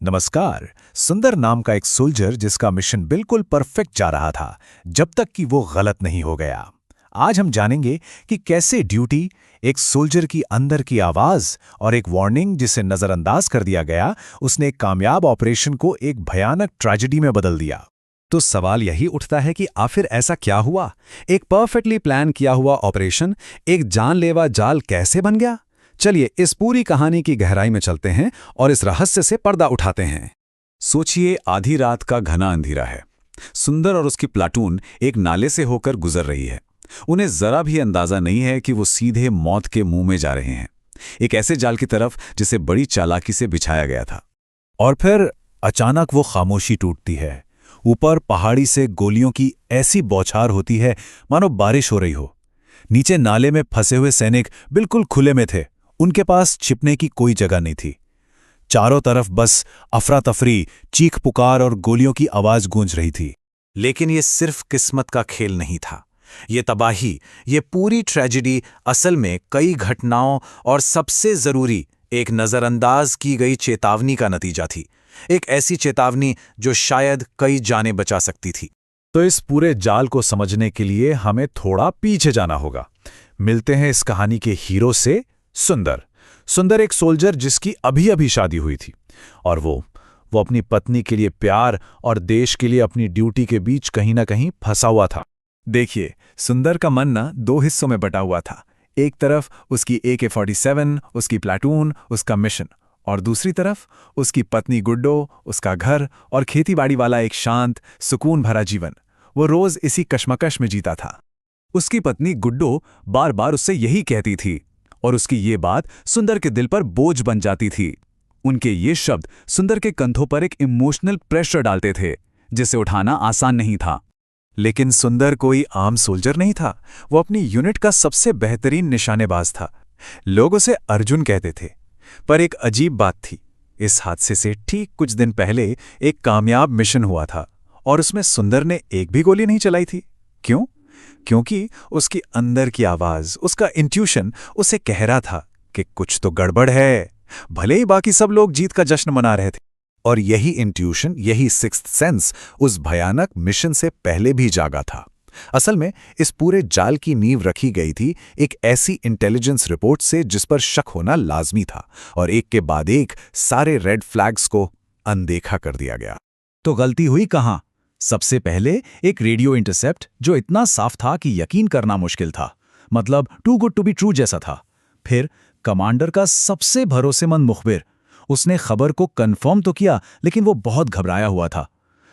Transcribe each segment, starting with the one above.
नमस्कार। सुंदर नाम का एक सोल्जर जिसका मिशन बिल्कुल परफेक्ट जा रहा था जब तक कि वो गलत नहीं हो गया। आज हम जानेंगे कि कैसे ड्यूटी, एक सोल्जर की अंदर की आवाज और एक वार्निंग जिसे नजरअंदाज कर दिया गया, उसने एक कामयाब ऑपरेशन को एक भयानक ट्रेजेडी में बदल दिया। तो सवाल यही उठता है कि आखिर ऐसा क्या हुआ? एक परफेक्टली प्लान किया हुआ ऑपरेशन एक जानलेवा जाल कैसे बन गया? चलिए इस पूरी कहानी की गहराई में चलते हैं और इस रहस्य से पर्दा उठाते हैं। सोचिए, आधी रात का घना अंधेरा है। सुंदर और उसकी प्लाटून एक नाले से होकर गुजर रही है। उन्हें जरा भी अंदाजा नहीं है कि वो सीधे मौत के मुंह में जा रहे हैं, एक ऐसे जाल की तरफ जिसे बड़ी चालाकी से बिछाया गया था। और फिर अचानक वो खामोशी टूटती है। ऊपर पहाड़ी से गोलियों की ऐसी बौछार होती है मानो बारिश हो रही हो। नीचे नाले में फंसे हुए सैनिक बिल्कुल खुले में थे, उनके पास छिपने की कोई जगह नहीं थी। चारों तरफ बस अफरा तफरी, चीख पुकार और गोलियों की आवाज गूंज रही थी। लेकिन ये सिर्फ किस्मत का खेल नहीं था। ये तबाही, ये पूरी ट्रेजेडी असल में कई घटनाओं और सबसे जरूरी एक नजरअंदाज की गई चेतावनी का नतीजा थी। एक ऐसी चेतावनी जो शायद कई जानें बचा सकती थी। तो इस पूरे जाल को समझने के लिए हमें थोड़ा पीछे जाना होगा। मिलते हैं इस कहानी के हीरो से, सुंदर। सुंदर एक सोल्जर जिसकी अभी अभी शादी हुई थी और वो अपनी पत्नी के लिए प्यार और देश के लिए अपनी ड्यूटी के बीच कहीं ना कहीं फंसा हुआ था। देखिए, सुंदर का मन ना दो हिस्सों में बटा हुआ था। एक तरफ उसकी AK-47, उसकी प्लाटून, उसका मिशन, और दूसरी तरफ उसकी पत्नी गुड्डो, उसका घर और खेतीबाड़ी वाला एक शांत, सुकून भरा जीवन। वो रोज इसी कश्मकश में जीता था। उसकी पत्नी गुड्डो बार बार उससे यही कहती थी और उसकी ये बात सुंदर के दिल पर बोझ बन जाती थी। उनके ये शब्द सुंदर के कंधों पर एक इमोशनल प्रेशर डालते थे जिसे उठाना आसान नहीं था। लेकिन सुंदर कोई आम सोल्जर नहीं था। वो अपनी यूनिट का सबसे बेहतरीन निशानेबाज था। लोग उसे अर्जुन कहते थे। पर एक अजीब बात थी, इस हादसे से ठीक कुछ दिन पहले एक कामयाब मिशन हुआ था और उसमें सुंदर ने एक भी गोली नहीं चलाई थी। क्यों? क्योंकि उसकी अंदर की आवाज, उसका इंट्यूशन उसे कह रहा था कि कुछ तो गड़बड़ है, भले ही बाकी सब लोग जीत का जश्न मना रहे थे। और यही इंट्यूशन, यही सिक्स्थ सेंस उस भयानक मिशन से पहले भी जागा था। असल में इस पूरे जाल की नींव रखी गई थी एक ऐसी इंटेलिजेंस रिपोर्ट से जिस पर शक होना लाजमी था, और एक के बाद एक सारे रेड फ्लैग्स को अनदेखा कर दिया गया। तो गलती हुई कहां? सबसे पहले एक रेडियो इंटरसेप्ट जो इतना साफ था कि यकीन करना मुश्किल था, मतलब too good to be true जैसा था। फिर कमांडर का सबसे भरोसेमंद मुखबिर, उसने खबर को कंफर्म तो किया लेकिन वो बहुत घबराया हुआ था।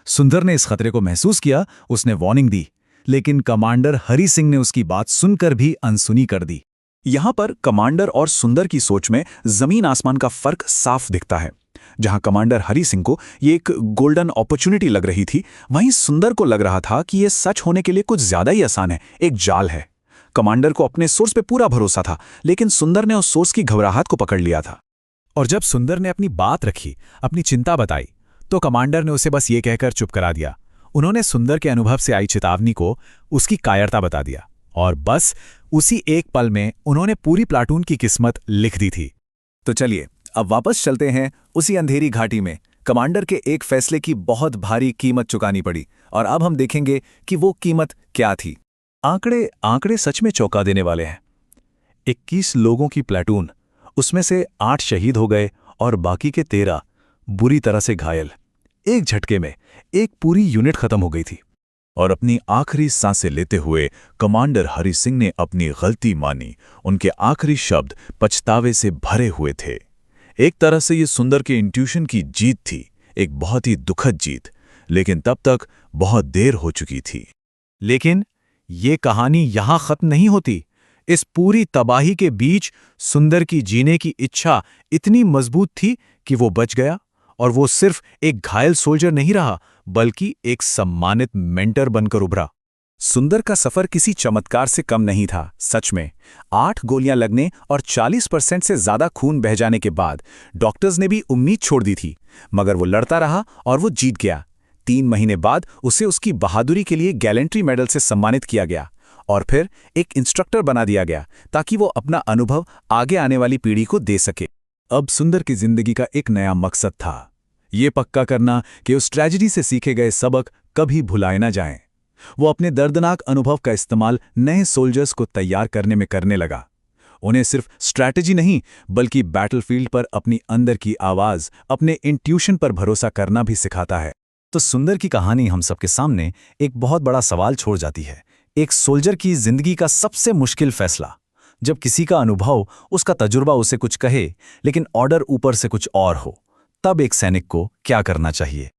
सुंदर ने इस खतरे को महसूस किया, उसने वार्निंग दी, लेकिन कमांडर हरि सिंह ने उसकी बात सुनकर भी अनसुनी कर दी। यहां पर कमांडर और सुंदर की सोच में जमीन आसमान का फर्क साफ दिखता है। जहां कमांडर हरि सिंह को ये एक गोल्डन अपॉर्चुनिटी लग रही थी, वहीं सुंदर को लग रहा था कि ये सच होने के लिए कुछ ज्यादा ही आसान है, एक जाल है। कमांडर को अपने सोर्स पे पूरा भरोसा था, लेकिन सुंदर ने उस सोर्स की घबराहट को पकड़ लिया था। और जब सुंदर ने अपनी बात रखी, अपनी चिंता बताई, तो कमांडर ने उसे बस ये कहकर चुप करा दिया। उन्होंने सुंदर के अनुभव से आई चेतावनी को उसकी कायरता बता दिया, और बस उसी एक पल में उन्होंने पूरी प्लाटून की किस्मत लिख दी थी। तो चलिए अब वापस चलते हैं उसी अंधेरी घाटी में। कमांडर के एक फैसले की बहुत भारी कीमत चुकानी पड़ी, और अब हम देखेंगे कि वो कीमत क्या थी। आंकड़े सच में चौंका देने वाले हैं। 21 लोगों की प्लाटून, उसमें से 8 शहीद हो गए और बाकी के 13 बुरी तरह से घायल। एक झटके में एक पूरी यूनिट खत्म हो गई थी। और अपनी आखिरी सांसें लेते हुए कमांडर हरि सिंह ने अपनी गलती मानी। उनके आखिरी शब्द पछतावे से भरे हुए थे। एक तरह से ये सुंदर के इंट्यूशन की जीत थी, एक बहुत ही दुखद जीत, लेकिन तब तक बहुत देर हो चुकी थी। लेकिन ये कहानी यहां खत्म नहीं होती। इस पूरी तबाही के बीच सुंदर की जीने की इच्छा इतनी मजबूत थी कि वो बच गया, और वो सिर्फ एक घायल सोल्जर नहीं रहा, बल्कि एक सम्मानित मेंटर बनकर उभरा। सुंदर का सफर किसी चमत्कार से कम नहीं था। सच में 8 गोलियां लगने और 40% से ज्यादा खून बह जाने के बाद डॉक्टर्स ने भी उम्मीद छोड़ दी थी, मगर वो लड़ता रहा और वो जीत गया। 3 महीने बाद उसे उसकी बहादुरी के लिए गैलेंट्री मेडल से सम्मानित किया गया, और फिर एक इंस्ट्रक्टर बना दिया गया ताकि वो अपना अनुभव आगे आने वाली पीढ़ी को दे सके। अब सुंदर की जिंदगी का एक नया मकसद था। ये पक्का करना कि उस ट्रेजेडी से सीखे गए सबक कभी भुलाए ना जाएं। वो अपने दर्दनाक अनुभव का इस्तेमाल नए सोल्जर्स को तैयार करने में करने लगा। उन्हें सिर्फ स्ट्रैटेजी नहीं बल्कि बैटलफील्ड पर अपनी अंदर की आवाज, अपने इंट्यूशन पर भरोसा करना भी सिखाता है। तो सुंदर की कहानी हम सबके सामने एक बहुत बड़ा सवाल छोड़ जाती है। एक सोल्जर की जिंदगी का सबसे मुश्किल फैसला, जब किसी का अनुभव, उसका तजुर्बा उसे कुछ कहे लेकिन ऑर्डर ऊपर से कुछ और हो, तब एक सैनिक को क्या करना चाहिए।